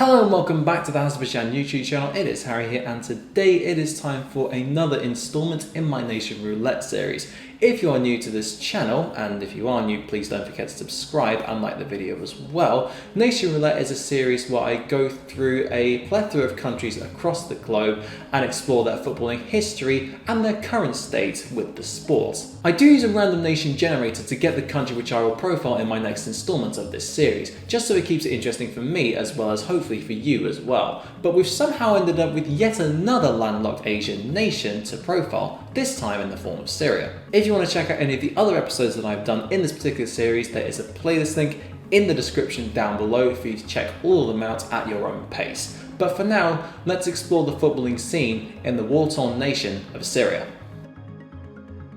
Hello and welcome back to the Hazzabhajan YouTube channel. It is Harry here, and today it is time for another installment in my Nation Roulette series. If you are new to this channel, and if you are new, please don't forget to subscribe and like the video as well. Nation Roulette is a series where I go through a plethora of countries across the globe and explore their footballing history and their current state with the sport. I do use a random nation generator to get the country which I will profile in my next installment of this series, just so it keeps it interesting for me as well as hopefully for you as well. But we've somehow ended up with yet another landlocked Asian nation to profile, this time in the form of Syria. If you want to check out any of the other episodes that I've done in this particular series, there is a playlist link in the description down below for you to check all of them out at your own pace. But for now, let's explore the footballing scene in the war-torn nation of Syria.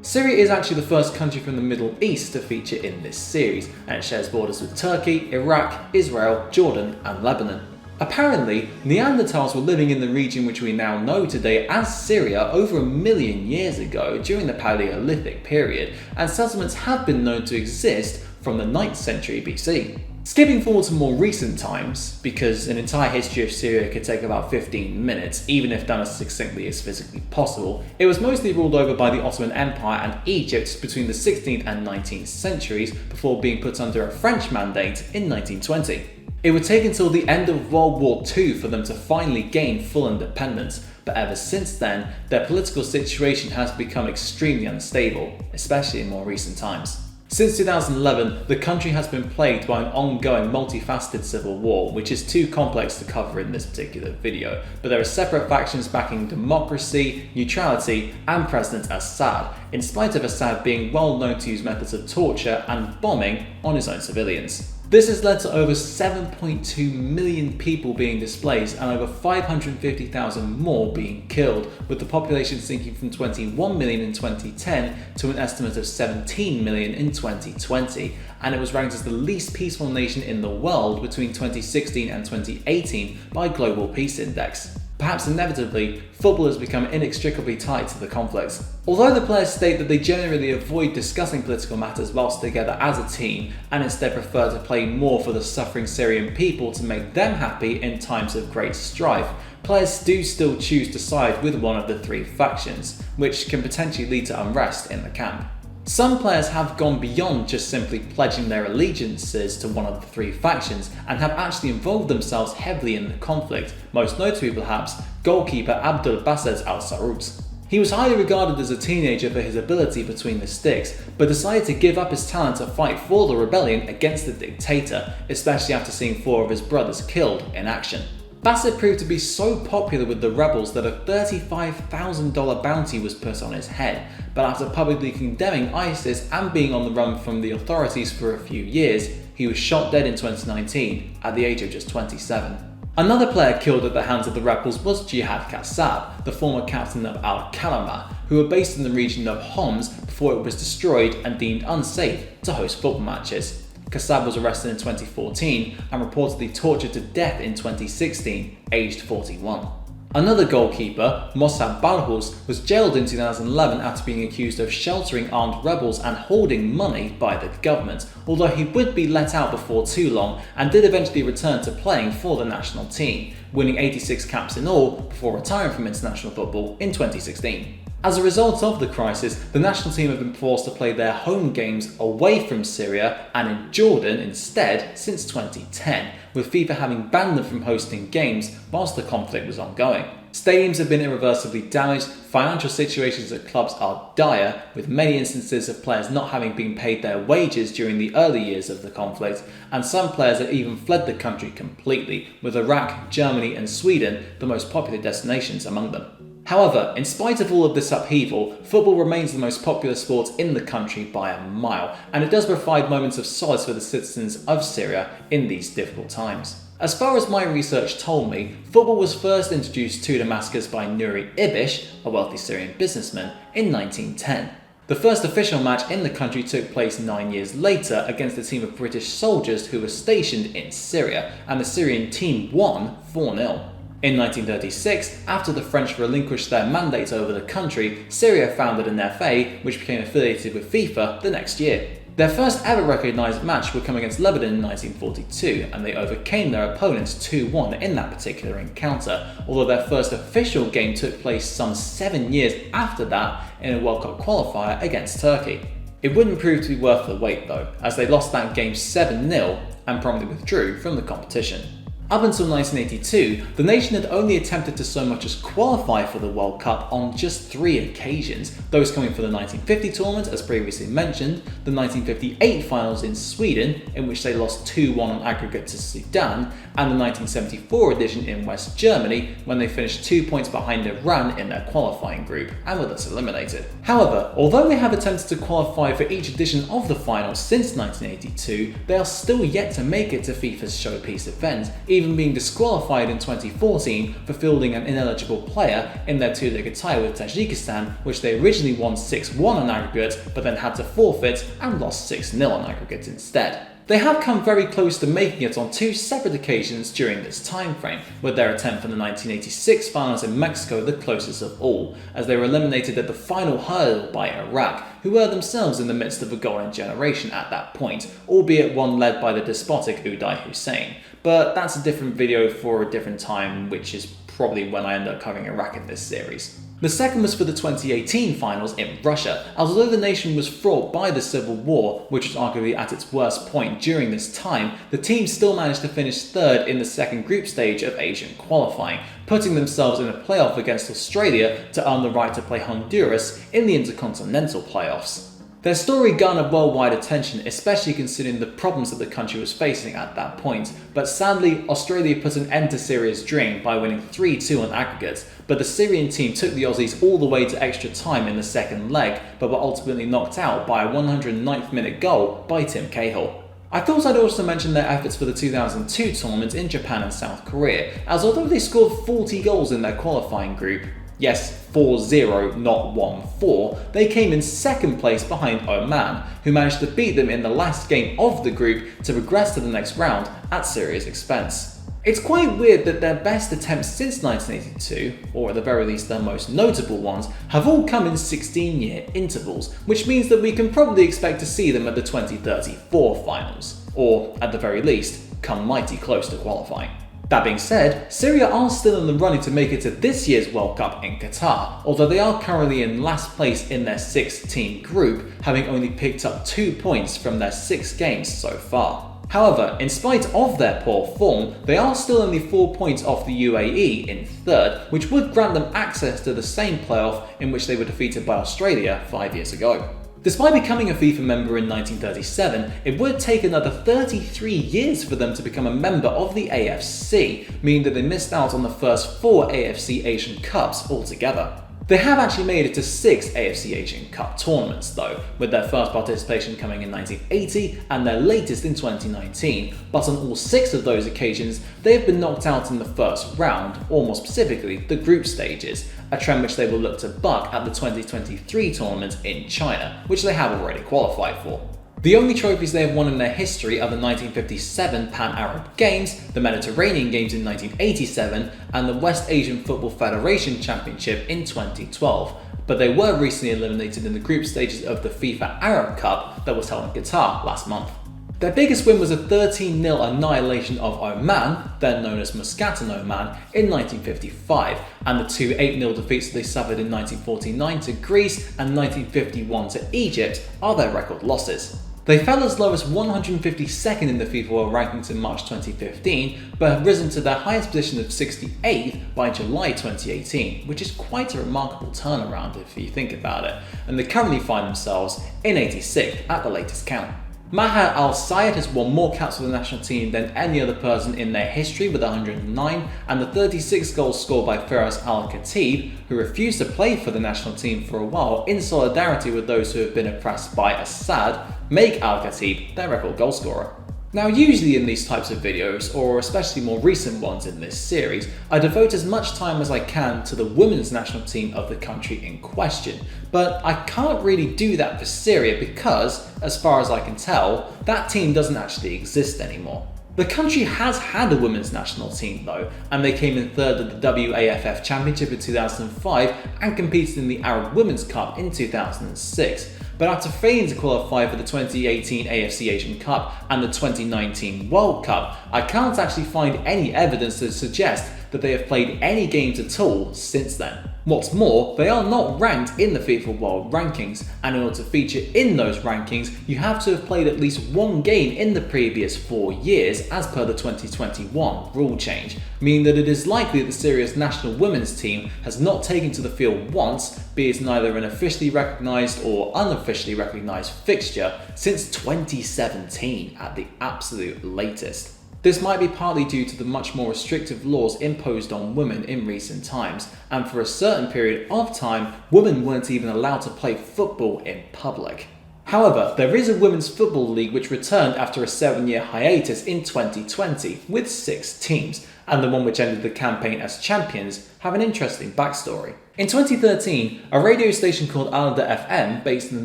Syria is actually the first country from the Middle East to feature in this series, and it shares borders with Turkey, Iraq, Israel, Jordan and Lebanon. Apparently, Neanderthals were living in the region which we now know today as Syria over 1 million years ago during the Paleolithic period, and settlements have been known to exist from the 9th century BC. Skipping forward to more recent times, because an entire history of Syria could take about 15 minutes, even if done as succinctly as physically possible, it was mostly ruled over by the Ottoman Empire and Egypt between the 16th and 19th centuries before being put under a French mandate in 1920. It would take until the end of World War II for them to finally gain full independence, but ever since then, their political situation has become extremely unstable, especially in more recent times. Since 2011, the country has been plagued by an ongoing multifaceted civil war, which is too complex to cover in this particular video, but there are separate factions backing democracy, neutrality, and President Assad, in spite of Assad being well known to use methods of torture and bombing on his own civilians. This has led to over 7.2 million people being displaced and over 550,000 more being killed, with the population sinking from 21 million in 2010 to an estimate of 17 million in 2020, and it was ranked as the least peaceful nation in the world between 2016 and 2018 by Global Peace Index. Perhaps inevitably, football has become inextricably tied to the conflict. Although the players state that they generally avoid discussing political matters whilst together as a team, and instead prefer to play more for the suffering Syrian people to make them happy in times of great strife, players do still choose to side with one of the three factions, which can potentially lead to unrest in the camp. Some players have gone beyond just simply pledging their allegiances to one of the three factions and have actually involved themselves heavily in the conflict, most notably perhaps goalkeeper Abdul Basit al-Sarut. He was highly regarded as a teenager for his ability between the sticks, but decided to give up his talent to fight for the rebellion against the dictator, especially after seeing 4 of his brothers killed in action. Basit proved to be so popular with the rebels that a $35,000 bounty was put on his head, but after publicly condemning ISIS and being on the run from the authorities for a few years, he was shot dead in 2019 at the age of just 27. Another player killed at the hands of the rebels was Jihad Kassab, the former captain of Al-Kalama, who were based in the region of Homs before it was destroyed and deemed unsafe to host football matches. Kassab was arrested in 2014 and reportedly tortured to death in 2016, aged 41. Another goalkeeper, Mossab Balhous, was jailed in 2011 after being accused of sheltering armed rebels and hoarding money by the government, although he would be let out before too long and did eventually return to playing for the national team, winning 86 caps in all before retiring from international football in 2016. As a result of the crisis, the national team have been forced to play their home games away from Syria and in Jordan instead since 2010, with FIFA having banned them from hosting games whilst the conflict was ongoing. Stadiums have been irreversibly damaged, financial situations at clubs are dire, with many instances of players not having been paid their wages during the early years of the conflict, and some players have even fled the country completely, with Iraq, Germany and Sweden the most popular destinations among them. However, in spite of all of this upheaval, football remains the most popular sport in the country by a mile, and it does provide moments of solace for the citizens of Syria in these difficult times. As far as my research told me, football was first introduced to Damascus by Nuri Ibish, a wealthy Syrian businessman, in 1910. The first official match in the country took place 9 years later against a team of British soldiers who were stationed in Syria, and the Syrian team won 4-0. In 1936, after the French relinquished their mandate over the country, Syria founded an FA which became affiliated with FIFA the next year. Their first ever recognised match would come against Lebanon in 1942, and they overcame their opponents 2-1 in that particular encounter, although their first official game took place some 7 years after that in a World Cup qualifier against Turkey. It wouldn't prove to be worth the wait though, as they lost that game 7-0 and promptly withdrew from the competition. Up until 1982, the nation had only attempted to so much as qualify for the World Cup on just 3 occasions, those coming for the 1950 tournament as previously mentioned, the 1958 finals in Sweden, in which they lost 2-1 on aggregate to Sudan, and the 1974 edition in West Germany, when they finished 2 points behind Iran in their qualifying group, and were thus eliminated. However, although they have attempted to qualify for each edition of the finals since 1982, they are still yet to make it to FIFA's showpiece event, even being disqualified in 2014 for fielding an ineligible player in their 2-legged tie with Tajikistan, which they originally won 6-1 on aggregate, but then had to forfeit and lost 6-0 on aggregate instead. They have come very close to making it on 2 separate occasions during this time frame, with their attempt for the 1986 finals in Mexico the closest of all, as they were eliminated at the final hurdle by Iraq, who were themselves in the midst of a golden generation at that point, albeit one led by the despotic Uday Hussein. But that's a different video for a different time, which is probably when I end up covering Iraq in this series. The second was for the 2018 finals in Russia, as although the nation was fraught by the civil war, which was arguably at its worst point during this time, the team still managed to finish third in the second group stage of Asian qualifying, putting themselves in a playoff against Australia to earn the right to play Honduras in the Intercontinental playoffs. Their story garnered worldwide attention, especially considering the problems that the country was facing at that point, but sadly Australia put an end to Syria's dream by winning 3-2 on aggregate, but the Syrian team took the Aussies all the way to extra time in the second leg, but were ultimately knocked out by a 109th minute goal by Tim Cahill. I thought I'd also mention their efforts for the 2002 tournament in Japan and South Korea, as although they scored 40 goals in their qualifying group, yes, 4-0, not 1-4, they came in second place behind Oman, who managed to beat them in the last game of the group to progress to the next round at Syria's expense. It's quite weird that their best attempts since 1982, or at the very least their most notable ones, have all come in 16-year intervals, which means that we can probably expect to see them at the 2034 finals, or at the very least, come mighty close to qualifying. That being said, Syria are still in the running to make it to this year's World Cup in Qatar, although they are currently in last place in their 6-team group, having only picked up 2 points from their 6 games so far. However, in spite of their poor form, they are still only 4 points off the UAE in third, which would grant them access to the same playoff in which they were defeated by Australia 5 years ago. Despite becoming a FIFA member in 1937, it would take another 33 years for them to become a member of the AFC, meaning that they missed out on the first 4 AFC Asian Cups altogether. They have actually made it to 6 AFC Asian Cup tournaments though, with their first participation coming in 1980 and their latest in 2019, but on all 6 of those occasions they have been knocked out in the first round, or more specifically the group stages, a trend which they will look to buck at the 2023 tournament in China, which they have already qualified for. The only trophies they have won in their history are the 1957 Pan-Arab Games, the Mediterranean Games in 1987, and the West Asian Football Federation Championship in 2012, but they were recently eliminated in the group stages of the FIFA Arab Cup that was held in Qatar last month. Their biggest win was a 13-0 annihilation of Oman, then known as Muscat and Oman, in 1955, and the 2 8-0 defeats that they suffered in 1949 to Greece and 1951 to Egypt are their record losses. They fell as low as 152nd in the FIFA World Rankings in March 2015, but have risen to their highest position of 68th by July 2018, which is quite a remarkable turnaround if you think about it, and they currently find themselves in 86th at the latest count. Maher Al-Sayed has won more caps for the national team than any other person in their history with 109, and the 36 goals scored by Firas Al-Khatib, who refused to play for the national team for a while in solidarity with those who have been oppressed by Assad, make Al-Khatib their record goalscorer. Now usually in these types of videos, or especially more recent ones in this series, I devote as much time as I can to the women's national team of the country in question, but I can't really do that for Syria because, as far as I can tell, that team doesn't actually exist anymore. The country has had a women's national team though, and they came in third at the WAFF Championship in 2005 and competed in the Arab Women's Cup in 2006. but after failing to qualify for the 2018 AFC Asian Cup and the 2019 World Cup, I can't actually find any evidence to suggest that they have played any games at all since then. What's more, they are not ranked in the FIFA World Rankings, and in order to feature in those rankings, you have to have played at least one game in the previous 4 years as per the 2021 rule change, meaning that it is likely that Syria's national women's team has not taken to the field once, be it neither an officially recognised or unofficially recognised fixture, since 2017 at the absolute latest. This might be partly due to the much more restrictive laws imposed on women in recent times, and for a certain period of time, women weren't even allowed to play football in public. However, there is a women's football league which returned after a 7-year hiatus in 2020 with 6 teams, and the one which ended the campaign as champions have an interesting backstory. In 2013, a radio station called Alda FM, based in the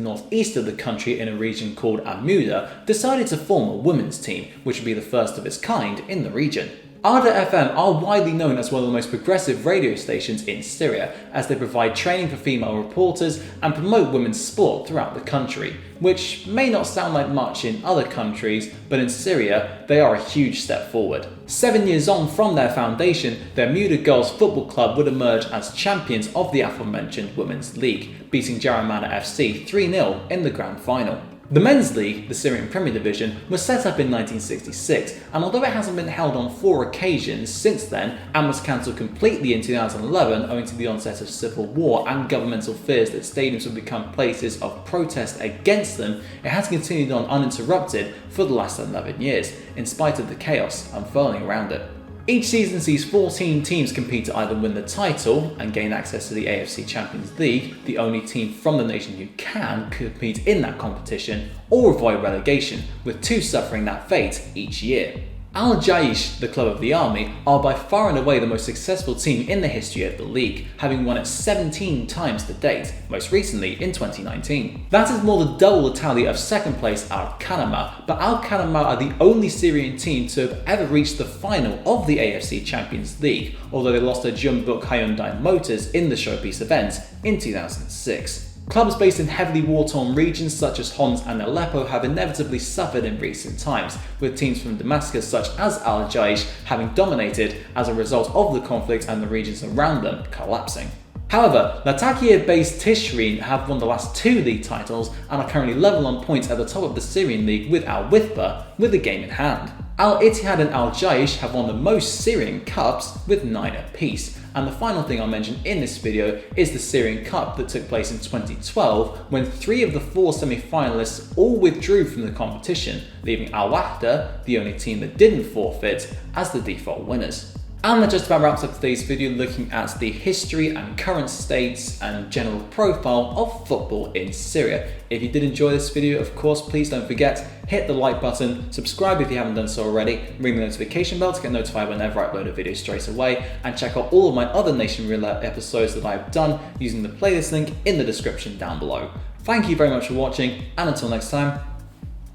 northeast of the country in a region called Amuda, decided to form a women's team, which would be the first of its kind in the region. Alda FM are widely known as one of the most progressive radio stations in Syria, as they provide training for female reporters and promote women's sport throughout the country, which may not sound like much in other countries, but in Syria, they are a huge step forward. 7 years on from their foundation, the Amuda Girls Football Club would emerge as champions of the aforementioned Women's League, beating Jaramana FC 3-0 in the grand final. The men's league, the Syrian Premier Division, was set up in 1966, and although it hasn't been held on 4 occasions since then and was cancelled completely in 2011 owing to the onset of civil war and governmental fears that stadiums would become places of protest against them, it has continued on uninterrupted for the last 11 years, in spite of the chaos unfurling around it. Each season sees 14 teams compete to either win the title and gain access to the AFC Champions League, the only team from the nation who can compete in that competition, or avoid relegation, with 2 suffering that fate each year. Al-Jaish, the club of the army, are by far and away the most successful team in the history of the league, having won it 17 times to date, most recently in 2019. That is more than double the tally of second place Al-Kanama, but Al-Kanama are the only Syrian team to have ever reached the final of the AFC Champions League, although they lost to Jeonbuk Hyundai Motors in the showpiece event in 2006. Clubs based in heavily war-torn regions such as Homs and Aleppo have inevitably suffered in recent times, with teams from Damascus such as Al-Jaish having dominated as a result of the conflict and the regions around them collapsing. However, Latakia-based Tishrin have won the last 2 league titles and are currently level on points at the top of the Syrian league with Al-Withba, with a game in hand. Al-Ittihad and Al-Jaish have won the most Syrian Cups with 9 apiece. And the final thing I'll mention in this video is the Syrian Cup that took place in 2012 when 3 of the 4 semi-finalists all withdrew from the competition, leaving Al-Wahda, the only team that didn't forfeit, as the default winners. And that just about wraps up today's video looking at the history and current states and general profile of football in Syria. If you did enjoy this video, of course, please don't forget, hit the like button, subscribe if you haven't done so already, ring the notification bell to get notified whenever I upload a video straight away, and check out all of my other Nation Roulette episodes that I've done using the playlist link in the description down below. Thank you very much for watching, and until next time,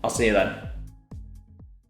I'll see you then.